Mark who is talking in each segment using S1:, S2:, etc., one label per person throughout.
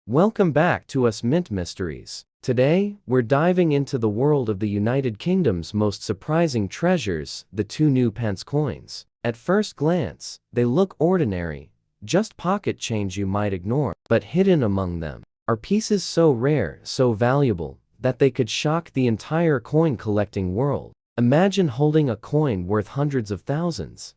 S1: Welcome back to Us Mint Mysteries. Today, we're diving into the world of the United Kingdom's most surprising treasures, the two new pence coins. At first glance, they look ordinary, just pocket change you might ignore. But hidden among them are pieces so rare, so valuable, that they could shock the entire coin collecting world. Imagine holding a coin worth hundreds of thousands,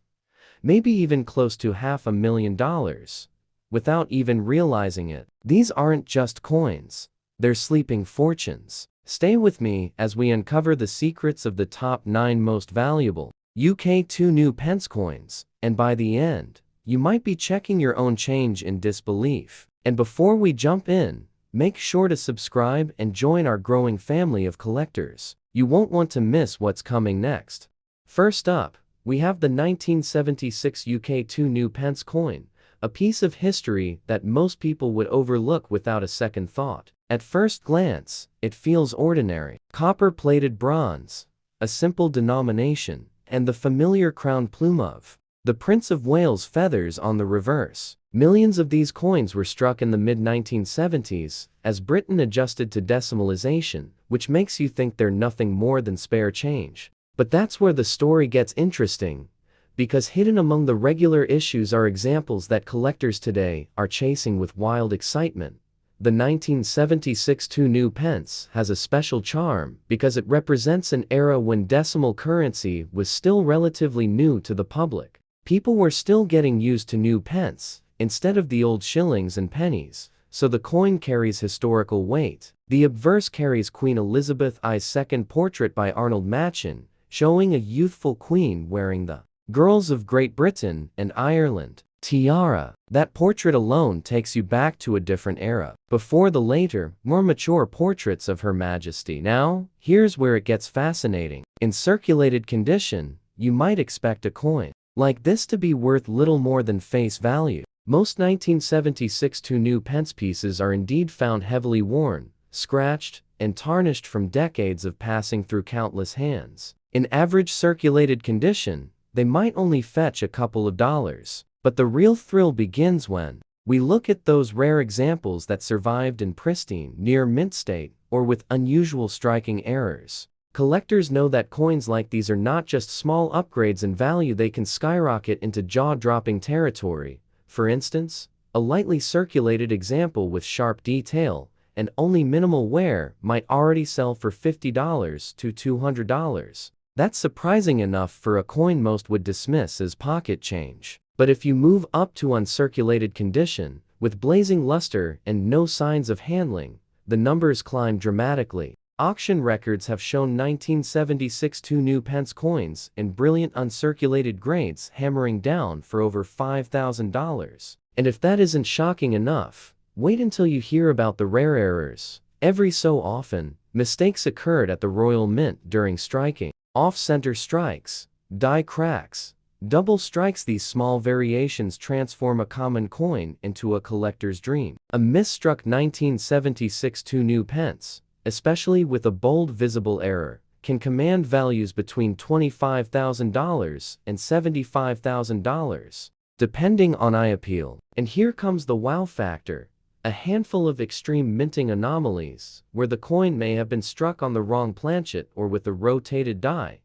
S1: maybe even close to $500,000, without even realizing it. These aren't just coins, they're sleeping fortunes. Stay with me as we uncover the secrets of the top 9 most valuable UK 2 new pence coins, and by the end, you might be checking your own change in disbelief. And before we jump in, make sure to subscribe and join our growing family of collectors. You won't want to miss what's coming next. First up, we have the 1976 UK 2 new pence coin, a piece of history that most people would overlook without a second thought. At first glance, it feels ordinary. Copper-plated bronze, a simple denomination, and the familiar crown plume of the Prince of Wales feathers on the reverse. Millions of these coins were struck in the mid-1970s as Britain adjusted to decimalization, which makes you think they're nothing more than spare change. But that's where the story gets interesting, because hidden among the regular issues are examples that collectors today are chasing with wild excitement. The 1976 2 new pence has a special charm because it represents an era when decimal currency was still relatively new to the public. People were still getting used to new pence instead of the old shillings and pennies, so the coin carries historical weight. The obverse carries Queen Elizabeth II's portrait by Arnold Machin, showing a youthful queen wearing the Girls of Great Britain and Ireland tiara. That portrait alone takes you back to a different era, before the later, more mature portraits of Her Majesty. Now, here's where it gets fascinating. In circulated condition, you might expect a coin like this to be worth little more than face value. Most 1976 2 new pence pieces are indeed found heavily worn, scratched, and tarnished from decades of passing through countless hands. In average circulated condition, they might only fetch a couple of dollars. But the real thrill begins when we look at those rare examples that survived in pristine, near mint state, or with unusual striking errors. Collectors know that coins like these are not just small upgrades in value, they can skyrocket into jaw-dropping territory. For instance, a lightly circulated example with sharp detail and only minimal wear might already sell for $50 to $200. That's surprising enough for a coin most would dismiss as pocket change. But if you move up to uncirculated condition, with blazing luster and no signs of handling, the numbers climb dramatically. Auction records have shown 1976 2 new pence coins in brilliant uncirculated grades hammering down for over $5,000. And if that isn't shocking enough, wait until you hear about the rare errors. Every so often, mistakes occurred at the Royal Mint during striking. Off-center strikes, die cracks, double strikes. These small variations transform a common coin into a collector's dream. A misstruck 1976 2 new pence, especially with a bold visible error, can command values between $25,000 and $75,000, depending on eye appeal. And here comes the wow factor. A handful of extreme minting anomalies, where the coin may have been struck on the wrong planchet or with a rotated die,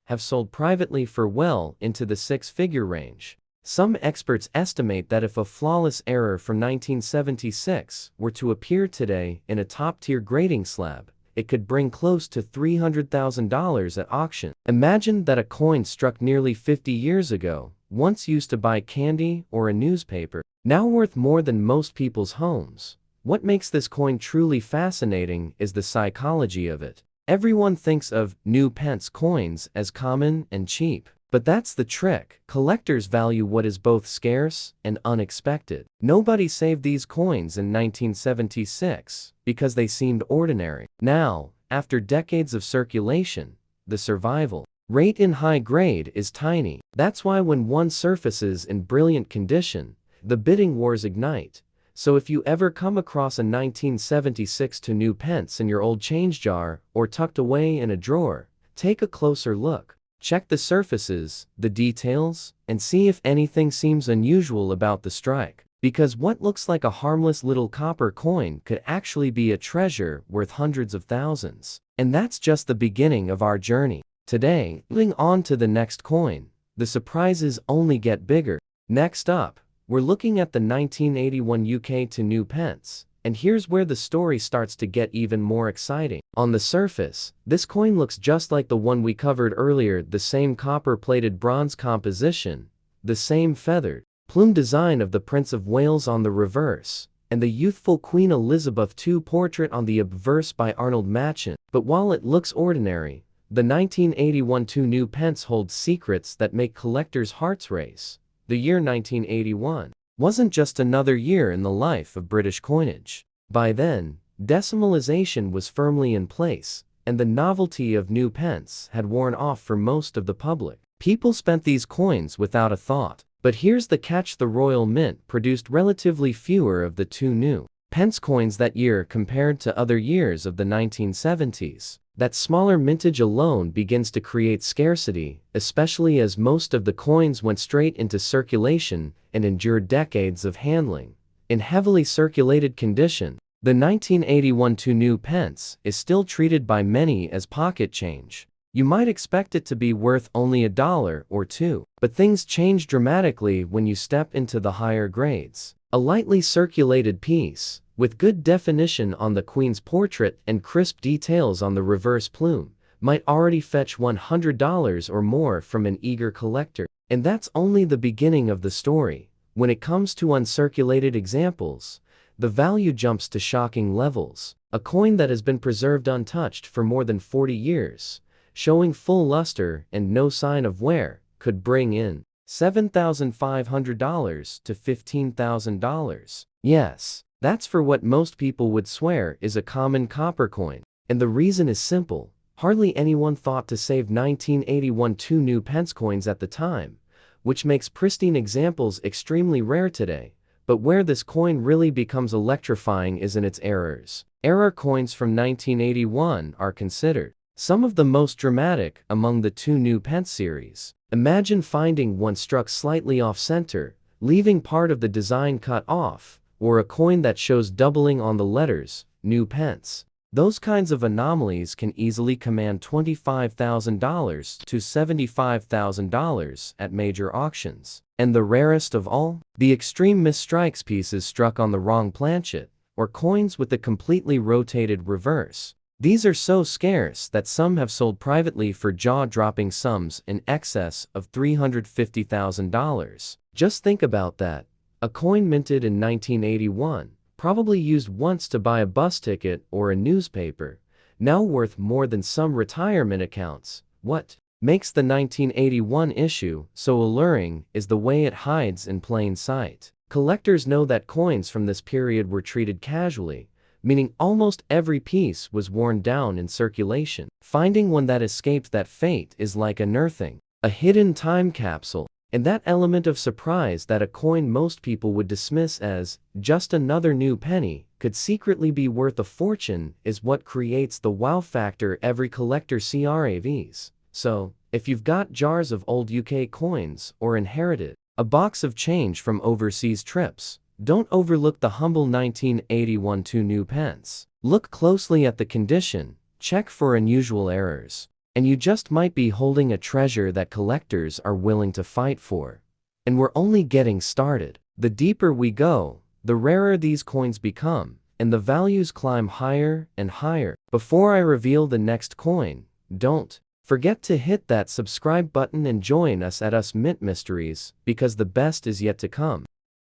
S1: have sold privately for well into the six-figure range. Some experts estimate that if a flawless error from 1976 were to appear today in a top-tier grading slab, it could bring close to $300,000 at auction. Imagine that a coin struck nearly 50 years ago, once used to buy candy or a newspaper, now worth more than most people's homes. What makes this coin truly fascinating is the psychology of it. Everyone thinks of new pence coins as common and cheap. But that's the trick. Collectors value what is both scarce and unexpected. Nobody saved these coins in 1976 because they seemed ordinary. Now, after decades of circulation, the survival rate in high grade is tiny. That's why when one surfaces in brilliant condition, the bidding wars ignite. So if you ever come across a 1976 2 new pence in your old change jar or tucked away in a drawer, take a closer look. Check the surfaces, the details, and see if anything seems unusual about the strike. Because what looks like a harmless little copper coin could actually be a treasure worth hundreds of thousands. And that's just the beginning of our journey. Today, moving on to the next coin, the surprises only get bigger. Next up, we're looking at the 1981 UK to new pence. And here's where the story starts to get even more exciting. On the surface, this coin looks just like the one we covered earlier, the same copper-plated bronze composition, the same feathered, plume design of the Prince of Wales on the reverse, and the youthful Queen Elizabeth II portrait on the obverse by Arnold Machen. But while it looks ordinary, the 1981 2 new pence holds secrets that make collectors' hearts race. The year 1981 wasn't just another year in the life of British coinage. By then, decimalization was firmly in place, and the novelty of new pence had worn off for most of the public. People spent these coins without a thought. But here's the catch: the Royal Mint produced relatively fewer of the two new pence coins that year compared to other years of the 1970s. That smaller mintage alone begins to create scarcity, especially as most of the coins went straight into circulation and endured decades of handling. In heavily circulated condition, the 1981 2 new pence is still treated by many as pocket change. You might expect it to be worth only $1 or $2, but things change dramatically when you step into the higher grades. A lightly circulated piece, with good definition on the Queen's portrait and crisp details on the reverse plume, might already fetch $100 or more from an eager collector. And that's only the beginning of the story. When it comes to uncirculated examples, the value jumps to shocking levels. A coin that has been preserved untouched for more than 40 years, showing full luster and no sign of wear, could bring in $7,500 to $15,000. Yes, that's for what most people would swear is a common copper coin. And the reason is simple: hardly anyone thought to save 1981 2 new pence coins at the time, which makes pristine examples extremely rare today. But where this coin really becomes electrifying is in its errors. Error coins from 1981 are considered some of the most dramatic among the two new pence series. Imagine finding one struck slightly off-center, leaving part of the design cut off, or a coin that shows doubling on the letters, new pence. Those kinds of anomalies can easily command $25,000 to $75,000 at major auctions. And the rarest of all? The extreme misstrikes: pieces struck on the wrong planchet, or coins with a completely rotated reverse. These are so scarce that some have sold privately for jaw-dropping sums in excess of $350,000. Just think about that. A coin minted in 1981, probably used once to buy a bus ticket or a newspaper, now worth more than some retirement accounts. What makes the 1981 issue so alluring is the way it hides in plain sight. Collectors know that coins from this period were treated casually, meaning almost every piece was worn down in circulation. Finding one that escaped that fate is like unearthing a hidden time capsule. And that element of surprise that a coin most people would dismiss as just another new penny could secretly be worth a fortune is what creates the wow factor every collector craves. So, if you've got jars of old UK coins or inherited a box of change from overseas trips, don't overlook the humble 1981 2 new pence. Look closely at the condition, check for unusual errors, and you just might be holding a treasure that collectors are willing to fight for. And we're only getting started. The deeper we go, the rarer these coins become, and the values climb higher and higher. Before I reveal the next coin, don't forget to hit that subscribe button and join us at Us Mint Mysteries, because the best is yet to come.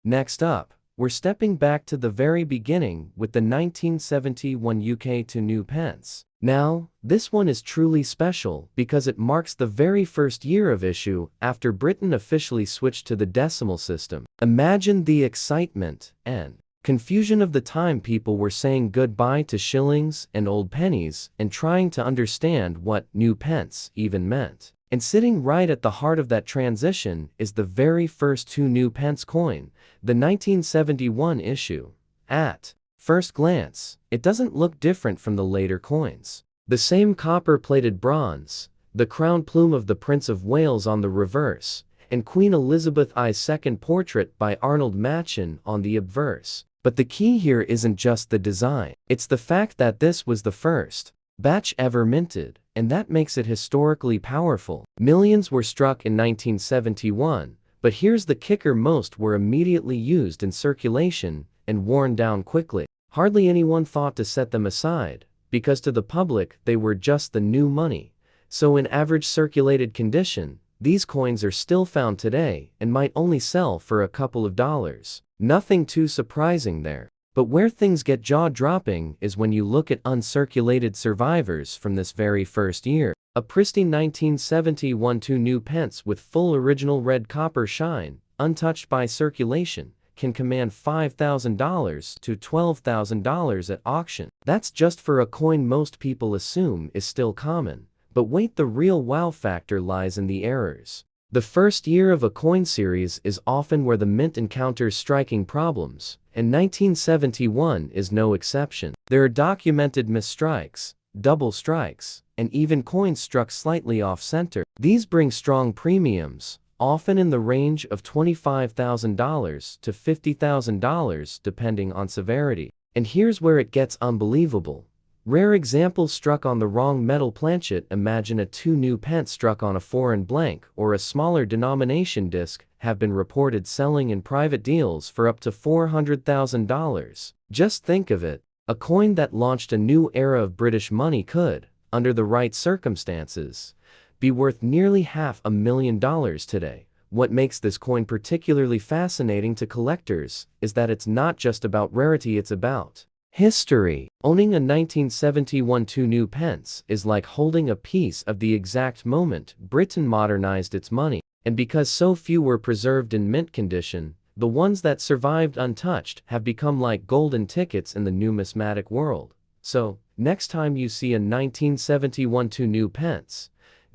S1: Next up, we're stepping back to the very beginning with the 1971 UK to new pence. Now, this one is truly special because it marks the very first year of issue after Britain officially switched to the decimal system. Imagine the excitement and confusion of the time. People were saying goodbye to shillings and old pennies and trying to understand what new pence even meant. And sitting right at the heart of that transition is the very first two new pence coin, the 1971 issue. At first glance, it doesn't look different from the later coins. The same copper-plated bronze, the crown plume of the Prince of Wales on the reverse, and Queen Elizabeth I's second portrait by Arnold Machen on the obverse. But the key here isn't just the design, it's the fact that this was the first batch ever minted, and that makes it historically powerful. Millions were struck in 1971, but here's the kicker: most were immediately used in circulation and worn down quickly. Hardly anyone thought to set them aside, because to the public they were just the new money. So in average circulated condition, these coins are still found today and might only sell for a couple of dollars. Nothing too surprising there. But where things get jaw-dropping is when you look at uncirculated survivors from this very first year. A pristine 1971 2 new pence with full original red copper shine, untouched by circulation, can command $5,000 to $12,000 at auction. That's just for a coin most people assume is still common. But wait, the real wow factor lies in the errors. The first year of a coin series is often where the mint encounters striking problems, and 1971 is no exception. There are documented misstrikes, double strikes, and even coins struck slightly off-center. These bring strong premiums, often in the range of $25,000 to $50,000 depending on severity. And here's where it gets unbelievable. Rare examples struck on the wrong metal planchet. Imagine a 2 new pence struck on a foreign blank or a smaller denomination disc have been reported selling in private deals for up to $400,000. Just think of it, a coin that launched a new era of British money could, under the right circumstances, be worth nearly $500,000 today. What makes this coin particularly fascinating to collectors is that it's not just about rarity, it's about history. Owning a 1971 2 new pence is like holding a piece of the exact moment Britain modernized its money. And because so few were preserved in mint condition, the ones that survived untouched have become like golden tickets in the numismatic world. So, next time you see a 1971 2 new pence,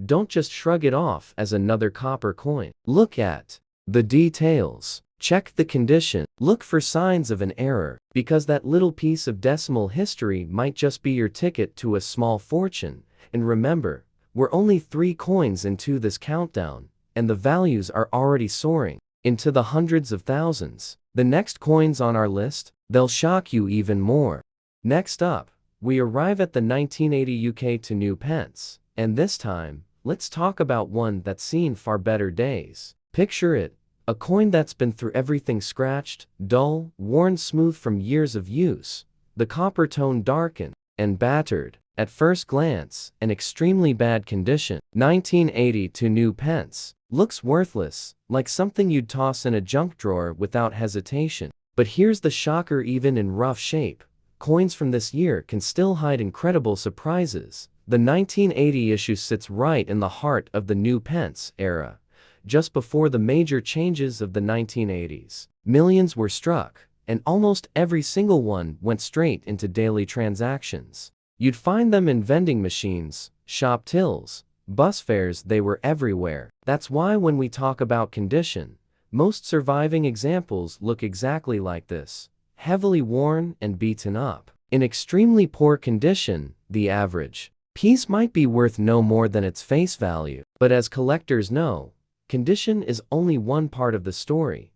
S1: don't just shrug it off as another copper coin. Look at the details. Check the condition. Look for signs of an error, because that little piece of decimal history might just be your ticket to a small fortune. And remember, we're only 3 coins into this countdown, and the values are already soaring into the hundreds of thousands. The next coins on our list, they'll shock you even more. Next up, we arrive at the 1980 UK 2 new pence, and this time, let's talk about one that's seen far better days. Picture it. A coin that's been through everything: scratched, dull, worn smooth from years of use, the copper tone darkened and battered. At first glance, an extremely bad condition. 1980 2 new pence. Looks worthless, like something you'd toss in a junk drawer without hesitation. But here's the shocker: even in rough shape, coins from this year can still hide incredible surprises. The 1980 issue sits right in the heart of the new pence era, just before the major changes of the 1980s. Millions were struck, and almost every single one went straight into daily transactions. You'd find them in vending machines, shop tills, bus fares. They were everywhere. That's why when we talk about condition, most surviving examples look exactly like this: heavily worn and beaten up. In extremely poor condition, the average piece might be worth no more than its face value. But as collectors know, condition is only one part of the story.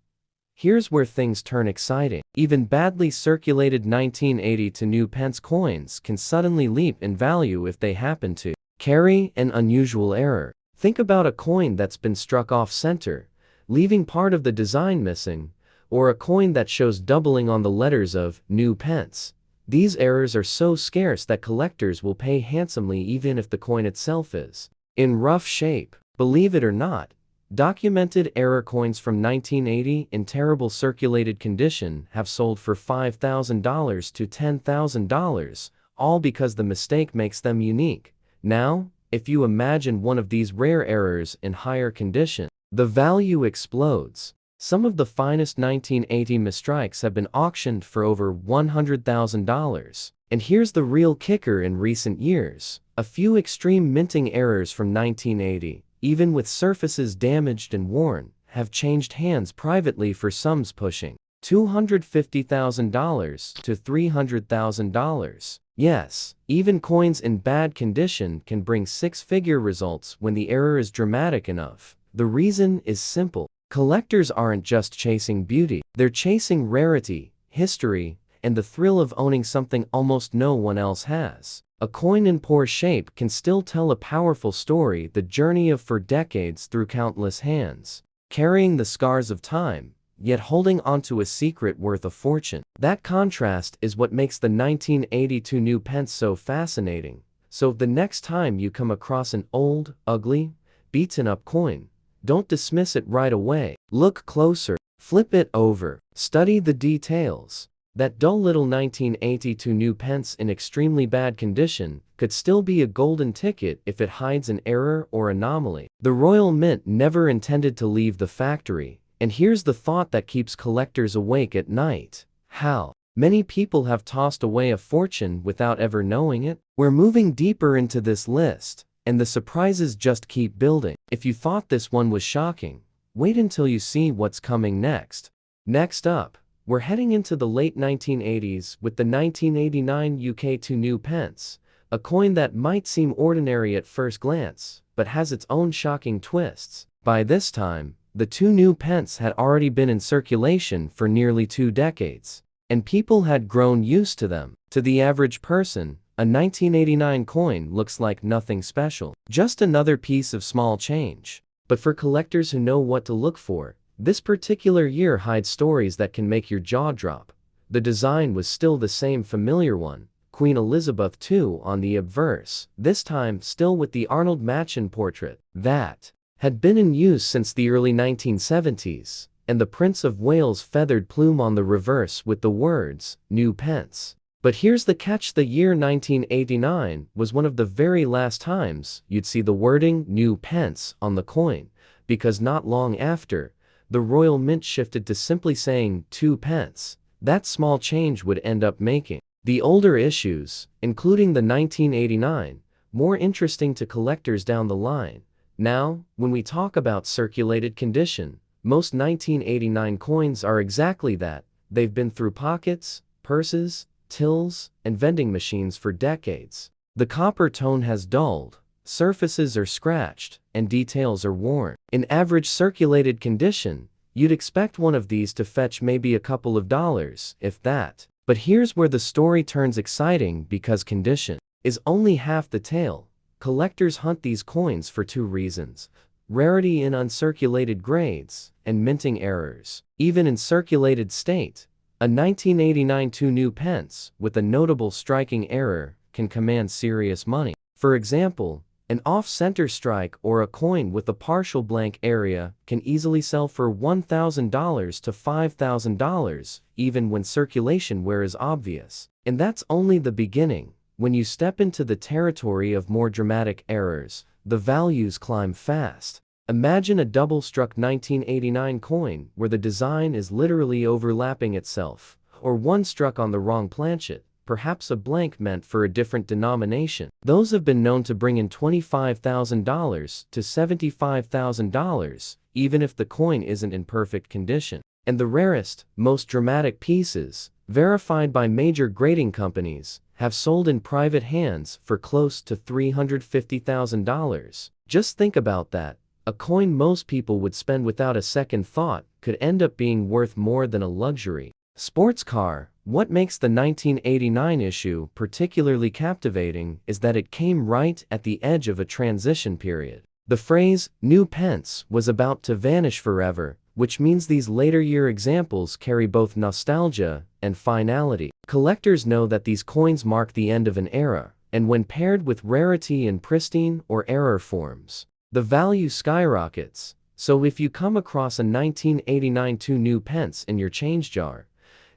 S1: Here's where things turn exciting. Even badly circulated 1980 2 new pence coins can suddenly leap in value if they happen to carry an unusual error. Think about a coin that's been struck off-center, leaving part of the design missing, or a coin that shows doubling on the letters of new pence. These errors are so scarce that collectors will pay handsomely even if the coin itself is in rough shape. Believe it or not, documented error coins from 1980 in terrible circulated condition have sold for $5,000 to $10,000, all because the mistake makes them unique. Now, if you imagine one of these rare errors in higher condition, the value explodes. Some of the finest 1980 misstrikes have been auctioned for over $100,000. And here's the real kicker: in recent years, a few extreme minting errors from 1980, even with surfaces damaged and worn, have changed hands privately for sums pushing $250,000 to $300,000. Yes, even coins in bad condition can bring 6-figure results when the error is dramatic enough. The reason is simple. Collectors aren't just chasing beauty, they're chasing rarity, history, and the thrill of owning something almost no one else has. A coin in poor shape can still tell a powerful story, the journey of for decades through countless hands, carrying the scars of time, yet holding onto a secret worth a fortune. That contrast is what makes the 1982 new pence so fascinating. So the next time you come across an old, ugly, beaten-up coin, don't dismiss it right away. Look closer, flip it over, study the details. That dull little 1982 new pence in extremely bad condition could still be a golden ticket if it hides an error or anomaly. The Royal Mint never intended to leave the factory, and here's the thought that keeps collectors awake at night. How many people have tossed away a fortune without ever knowing it? We're moving deeper into this list, and the surprises just keep building. If you thought this one was shocking, wait until you see what's coming next. Next up, we're heading into the late 1980s with the 1989 UK2 new pence, a coin that might seem ordinary at first glance, but has its own shocking twists. By this time, the two new pence had already been in circulation for nearly 2 decades, and people had grown used to them. To the average person, a 1989 coin looks like nothing special, just another piece of small change. But for collectors who know what to look for, this particular year hides stories that can make your jaw drop. The design was still the same familiar one, Queen Elizabeth II on the obverse, this time still with the Arnold Machen portrait. That had been in use since the early 1970s, and the Prince of Wales' feathered plume on the reverse with the words, New Pence. But here's the catch: the year 1989 was one of the very last times you'd see the wording New Pence on the coin, because not long after, the Royal Mint shifted to simply saying 2 pence. That small change would end up making the older issues, including the 1989, more interesting to collectors down the line. Now, when we talk about circulated condition, most 1989 coins are exactly that. They've been through pockets, purses, tills, and vending machines for decades. The copper tone has dulled, surfaces are scratched, and details are worn. In average circulated condition, you'd expect one of these to fetch maybe a couple of dollars, if that. But here's where the story turns exciting, because condition is only half the tale. Collectors hunt these coins for 2 reasons: rarity in uncirculated grades, and minting errors. Even in circulated state, a 1989 2 new pence with a notable striking error can command serious money. For example, an off-center strike or a coin with a partial blank area can easily sell for $1,000 to $5,000, even when circulation wear is obvious. And that's only the beginning. When you step into the territory of more dramatic errors, the values climb fast. Imagine a double-struck 1989 coin where the design is literally overlapping itself, or one struck on the wrong planchet, perhaps a blank meant for a different denomination. Those have been known to bring in $25,000 to $75,000, even if the coin isn't in perfect condition. And the rarest, most dramatic pieces, verified by major grading companies, have sold in private hands for close to $350,000. Just think about that. A coin most people would spend without a second thought could end up being worth more than a luxury sports car. What makes the 1989 issue particularly captivating is that it came right at the edge of a transition period. The phrase, new pence, was about to vanish forever, which means these later year examples carry both nostalgia and finality. Collectors know that these coins mark the end of an era, and when paired with rarity in pristine or error forms, the value skyrockets. So if you come across a 1989 2 new pence in your change jar,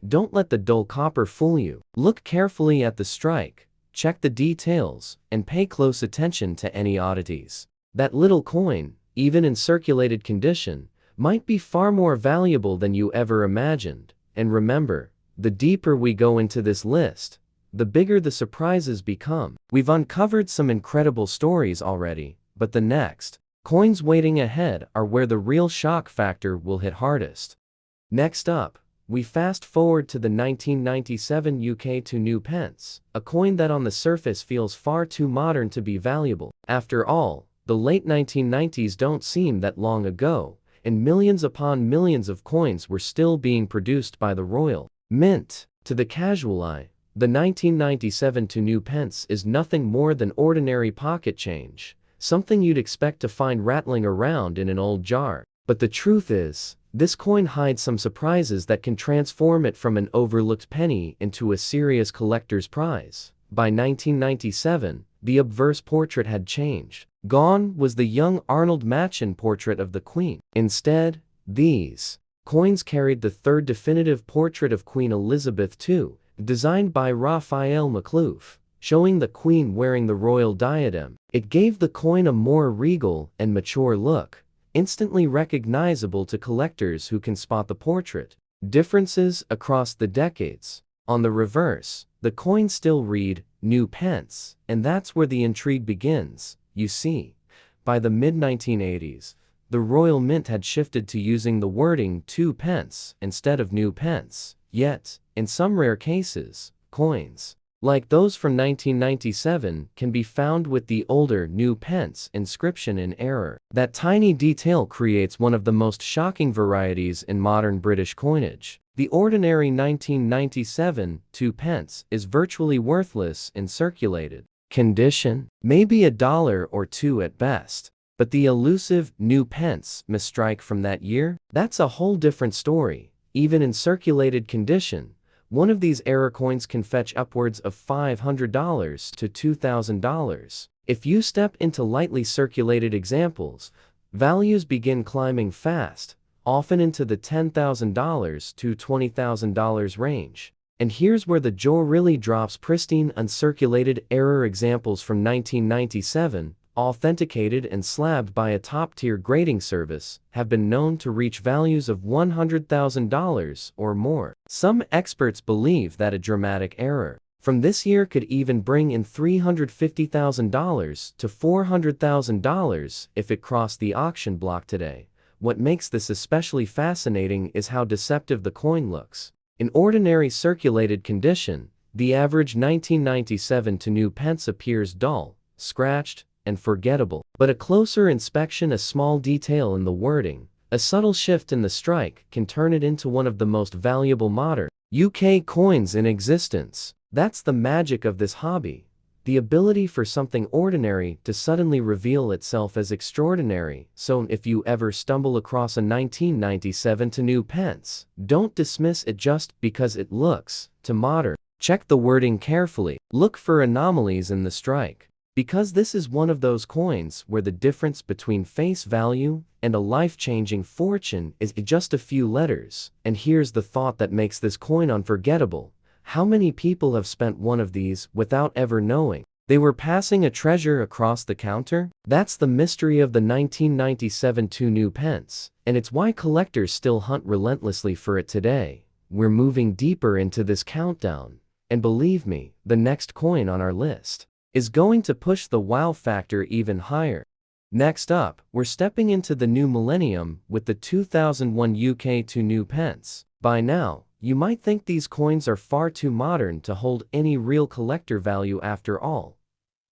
S1: don't let the dull copper fool you. Look carefully at the strike, check the details, and pay close attention to any oddities. That little coin, even in circulated condition, might be far more valuable than you ever imagined. And remember, the deeper we go into this list, the bigger the surprises become. We've uncovered some incredible stories already, but the next coins waiting ahead are where the real shock factor will hit hardest. Next up, we fast forward to the 1997 UK2 new pence, a coin that on the surface feels far too modern to be valuable. After all, The late 1990s don't seem that long ago, and millions upon millions of coins were still being produced by the Royal Mint. To the casual eye, the 1997 2 pence is nothing more than ordinary pocket change, something you'd expect to find rattling around in an old jar. But the truth is, this coin hides some surprises that can transform it from an overlooked penny into a serious collector's prize. By 1997, the obverse portrait had changed. Gone was the young Arnold Machen portrait of the Queen. Instead, these coins carried the third definitive portrait of Queen Elizabeth II, designed by Raphael Maklouf, showing the Queen wearing the royal diadem. It gave the coin a more regal and mature look, instantly recognizable to collectors who can spot the portrait. Differences across the decades. On the reverse, the coins still read "New Pence," and that's where the intrigue begins. You see, by the mid-1980s, the Royal Mint had shifted to using the wording 2 pence instead of new pence. Yet, in some rare cases, coins like those from 1997 can be found with the older new pence inscription in error. That tiny detail creates one of the most shocking varieties in modern British coinage. The ordinary 1997 2 pence is virtually worthless in circulated condition, maybe $1 or $2 at best. But the elusive new pence misstrike from that year? That's a whole different story. Even in circulated condition, one of these error coins can fetch upwards of $500 to $2,000. If you step into lightly circulated examples, values begin climbing fast, often into the $10,000 to $20,000 range. And here's where the jaw really drops. Pristine uncirculated error examples from 1997, authenticated and slabbed by a top-tier grading service, have been known to reach values of $100,000 or more. Some experts believe that a dramatic error from this year could even bring in $350,000 to $400,000 if it crossed the auction block today. What makes this especially fascinating is how deceptive the coin looks. In ordinary circulated condition, the average 1997 2 pence appears dull, scratched, and forgettable. But a closer inspection, a small detail in the wording, a subtle shift in the strike can turn it into one of the most valuable modern UK coins in existence. That's the magic of this hobby. The ability for something ordinary to suddenly reveal itself as extraordinary. So if you ever stumble across a 1997 2 pence, don't dismiss it just because it looks too modern. Check the wording carefully. Look for anomalies in the strike. Because this is one of those coins where the difference between face value and a life-changing fortune is just a few letters. And here's the thought that makes this coin unforgettable. How many people have spent one of these without ever knowing they were passing a treasure across the counter? That's the mystery of the 1997 2 pence, and it's why collectors still hunt relentlessly for it today. We're moving deeper into this countdown, and believe me, the next coin on our list is going to push the wow factor even higher. Next up, we're stepping into the new millennium with the 2001 UK 2 pence. By now, you might think these coins are far too modern to hold any real collector value after all.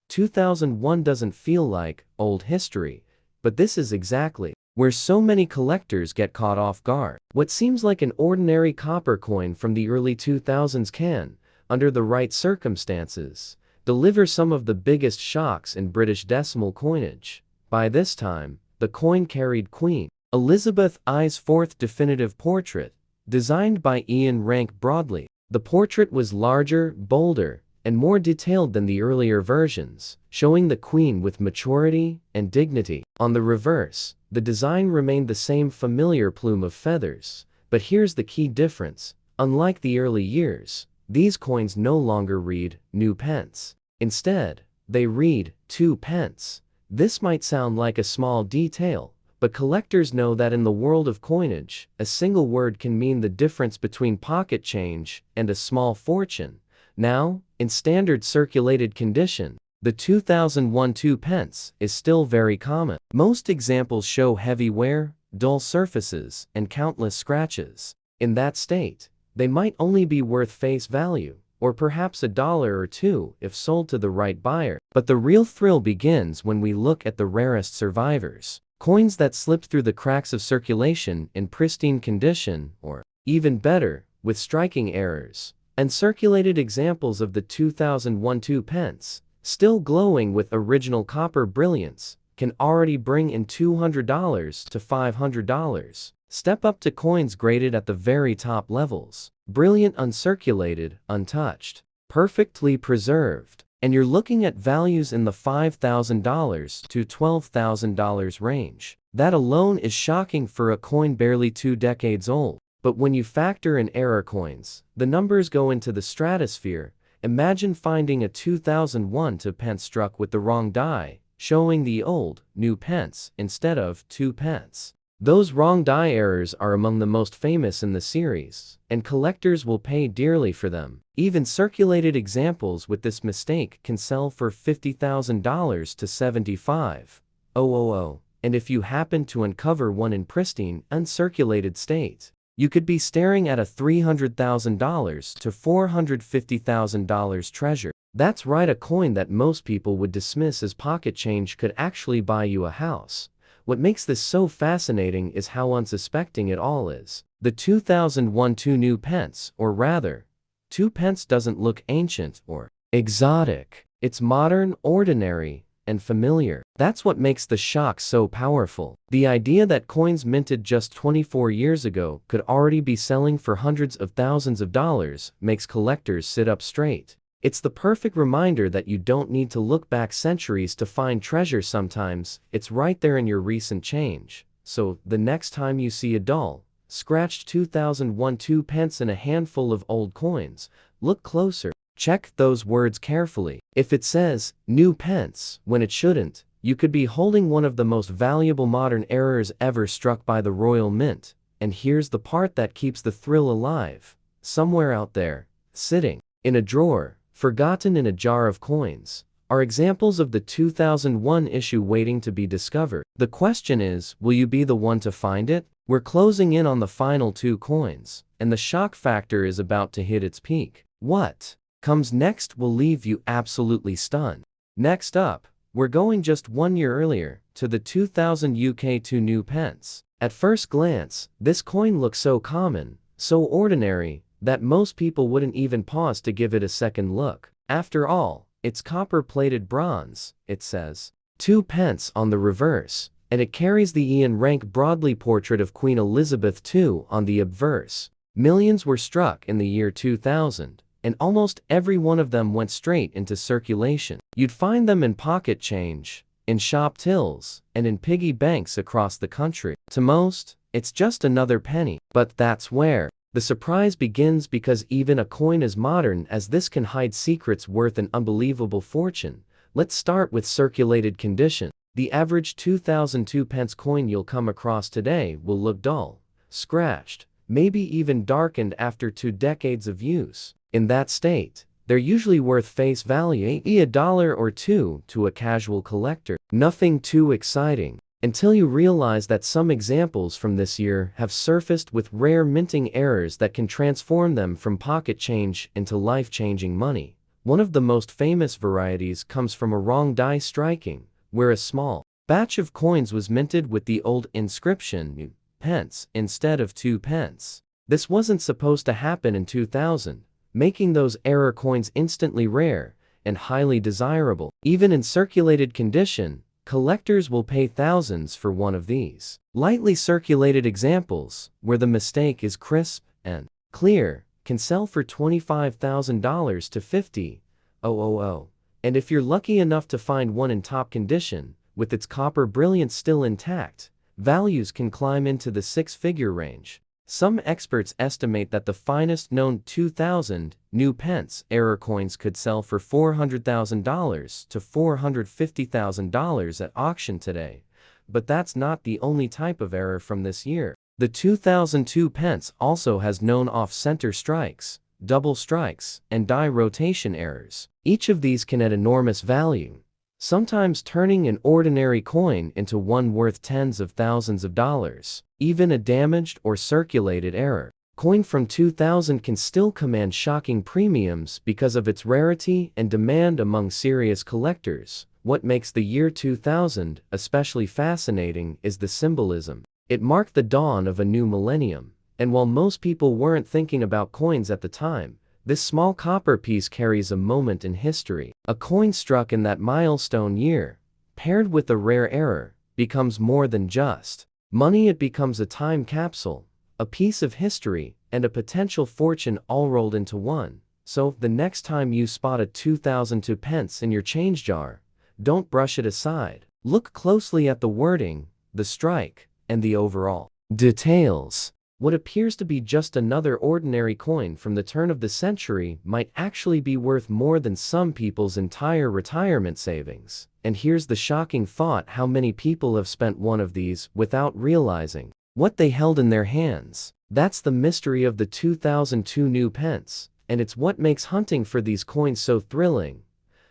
S1: 2001 doesn't feel like old history, but this is exactly where so many collectors get caught off guard. What seems like an ordinary copper coin from the early 2000s can, under the right circumstances, deliver some of the biggest shocks in British decimal coinage. By this time, the coin carried Queen Elizabeth I's fourth definitive portrait, designed by Ian Rank Broadley. The portrait was larger, bolder, and more detailed than the earlier versions, showing the Queen with maturity and dignity. On the reverse, the design remained the same familiar plume of feathers. But here's the key difference. Unlike the early years, these coins no longer read "new pence." Instead, they read 2 pence. This might sound like a small detail, but collectors know that in the world of coinage, a single word can mean the difference between pocket change and a small fortune. Now, in standard circulated condition, the 2001 2 pence is still very common. Most examples show heavy wear, dull surfaces, and countless scratches. In that state, they might only be worth face value, or perhaps $1 or $2 if sold to the right buyer. But the real thrill begins when we look at the rarest survivors. Coins that slipped through the cracks of circulation in pristine condition, or, even better, with striking errors. Uncirculated examples of the 2001 2 pence, still glowing with original copper brilliance, can already bring in $200 to $500. Step up to coins graded at the very top levels. Brilliant uncirculated, untouched, perfectly preserved. And you're looking at values in the $5,000 to $12,000 range. That alone is shocking for a coin barely 2 decades old. But when you factor in error coins, the numbers go into the stratosphere. Imagine finding a 2001 2 pence struck with the wrong die, showing the old, new pence instead of 2 pence. Those wrong die errors are among the most famous in the series, and collectors will pay dearly for them. Even circulated examples with this mistake can sell for $50,000 to $75,000. And if you happen to uncover one in pristine, uncirculated state, you could be staring at a $300,000 to $450,000 treasure. That's right, a coin that most people would dismiss as pocket change could actually buy you a house. What makes this so fascinating is how unsuspecting it all is. The 2001 2 new pence, or rather, 2 pence doesn't look ancient or exotic. It's modern, ordinary, and familiar. That's what makes the shock so powerful. The idea that coins minted just 24 years ago could already be selling for hundreds of thousands of dollars makes collectors sit up straight. It's the perfect reminder that you don't need to look back centuries to find treasure. Sometimes it's right there in your recent change. So, the next time you see a dull, scratched 2001 2 pence in a handful of old coins, look closer. Check those words carefully. If it says, new pence, when it shouldn't, you could be holding one of the most valuable modern errors ever struck by the Royal Mint. And here's the part that keeps the thrill alive. Somewhere out there, sitting in a drawer, forgotten in a jar of coins, are examples of the 2001 issue waiting to be discovered. The question is, will you be the one to find it? We're closing in on the final 2 coins, and the shock factor is about to hit its peak. What comes next will leave you absolutely stunned. Next up, we're going just 1 year earlier, to the 2000 UK 2 new pence. At first glance, this coin looks so common, so ordinary, that most people wouldn't even pause to give it a second look. After all, it's copper-plated bronze, it says 2 pence on the reverse, and it carries the Ian Rank Broadley portrait of Queen Elizabeth II on the obverse. Millions were struck in the year 2000. And almost every one of them went straight into circulation. You'd find them in pocket change, in shop tills, and in piggy banks across the country. To most, it's just another penny. But that's where the surprise begins, because even a coin as modern as this can hide secrets worth an unbelievable fortune. Let's start with circulated condition. The average 2002 pence coin you'll come across today will look dull, scratched, maybe even darkened after 2 decades of use. In that state, they're usually worth face value, $1 or $2 to a casual collector. Nothing too exciting, until you realize that some examples from this year have surfaced with rare minting errors that can transform them from pocket change into life-changing money. One of the most famous varieties comes from a wrong die striking, where a small batch of coins was minted with the old inscription, pence, instead of 2 pence. This wasn't supposed to happen in 2000. Making those error coins instantly rare and highly desirable. Even in circulated condition, collectors will pay thousands for one of these. Lightly circulated examples, where the mistake is crisp and clear, can sell for $25,000 to $50,000. And if you're lucky enough to find one in top condition, with its copper brilliance still intact, values can climb into the 6-figure range. Some experts estimate that the finest known 2000 new pence error coins could sell for $400,000 to $450,000 at auction today. But that's not the only type of error from this year. The 2002 pence also has known off-center strikes, double strikes, and die rotation errors. Each of these can add enormous value, sometimes turning an ordinary coin into one worth tens of thousands of dollars. Even a damaged or circulated error Coin from 2000 can still command shocking premiums because of its rarity and demand among serious collectors. What makes the year 2000 especially fascinating is the symbolism. It marked the dawn of a new millennium, and while most people weren't thinking about coins at the time, this small copper piece carries a moment in history. A coin struck in that milestone year, paired with a rare error, becomes more than just money. It becomes a time capsule, a piece of history, and a potential fortune all rolled into one. So, the next time you spot a 2002 pence in your change jar, don't brush it aside. Look closely at the wording, the strike, and the overall details. What appears to be just another ordinary coin from the turn of the century might actually be worth more than some people's entire retirement savings. And here's the shocking thought: how many people have spent one of these without realizing what they held in their hands? That's the mystery of the 2002 new pence, and it's what makes hunting for these coins so thrilling.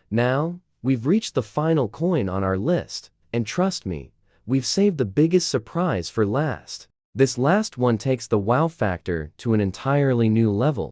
S1: Now, we've reached the final coin on our list, and trust me, we've saved the biggest surprise for last. This last one takes the wow factor to an entirely new level.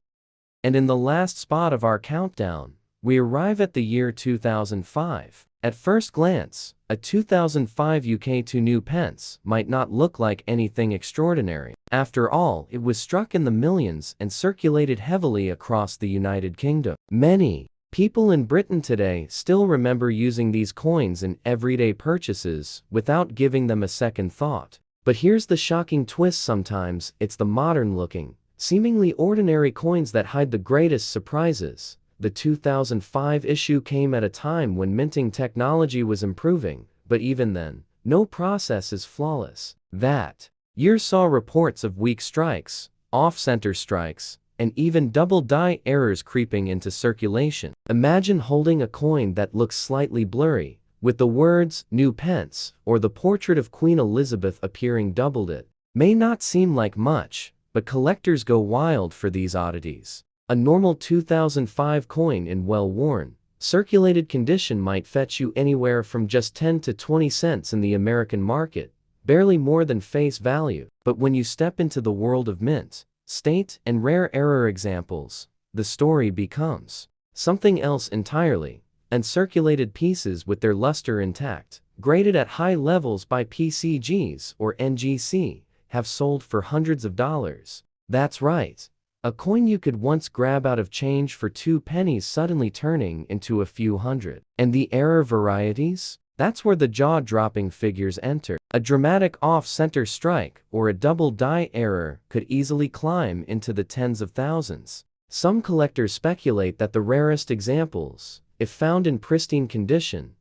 S1: And in the last spot of our countdown, we arrive at the year 2005. At first glance, a 2005 UK2 new pence might not look like anything extraordinary. After all, it was struck in the millions and circulated heavily across the United Kingdom. Many people in Britain today still remember using these coins in everyday purchases without giving them a second thought. But here's the shocking twist: sometimes it's the modern-looking, seemingly ordinary coins that hide the greatest surprises. The 2005 issue came at a time when minting technology was improving, but even then, no process is flawless. That year saw reports of weak strikes, off-center strikes, and even double die errors creeping into circulation. Imagine holding a coin that looks slightly blurry, with the words "New Pence" or the portrait of Queen Elizabeth appearing doubled. It may not seem like much, but collectors go wild for these oddities. A normal 2005 coin in well-worn, circulated condition might fetch you anywhere from just 10 to 20 cents in the American market, barely more than face value. But when you step into the world of mint, state, and rare error examples, the story becomes something else entirely. And circulated pieces with their luster intact, graded at high levels by PCGs or NGC, have sold for hundreds of dollars. That's right. A coin you could once grab out of change for 2 pennies suddenly turning into a few hundred. And the error varieties? That's where the jaw-dropping figures enter. A dramatic off-center strike or a double die error could easily climb into the tens of thousands. Some collectors speculate that the rarest examples, if found in pristine condition,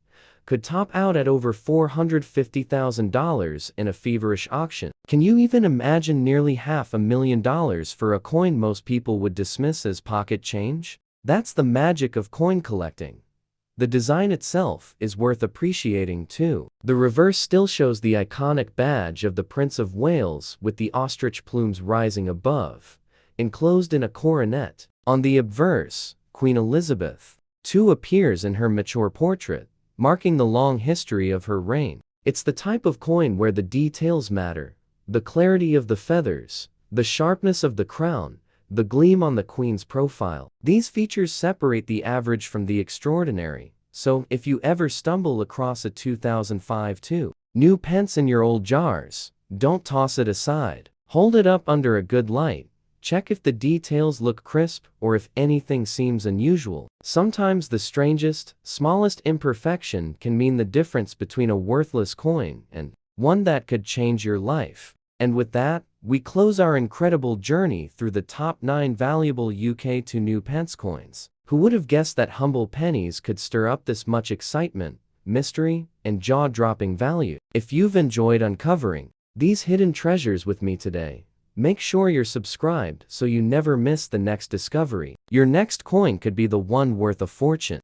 S1: could top out at over $450,000 in a feverish auction. Can you even imagine nearly $500,000 for a coin most people would dismiss as pocket change? That's the magic of coin collecting. The design itself is worth appreciating too. The reverse still shows the iconic badge of the Prince of Wales with the ostrich plumes rising above, enclosed in a coronet. On the obverse, Queen Elizabeth II appears in her mature portrait, marking the long history of her reign. It's the type of coin where the details matter: the clarity of the feathers, the sharpness of the crown, the gleam on the Queen's profile. These features separate the average from the extraordinary. So, if you ever stumble across a 2005 new pence in your old jars, don't toss it aside. Hold it up under a good light. Check if the details look crisp or if anything seems unusual. Sometimes the strangest, smallest imperfection can mean the difference between a worthless coin and one that could change your life. And with that, we close our incredible journey through the top 9 valuable UK2 new pence coins. Who would have guessed that humble pennies could stir up this much excitement, mystery, and jaw-dropping value? If you've enjoyed uncovering these hidden treasures with me today, make sure you're subscribed so you never miss the next discovery. Your next coin could be the one worth a fortune.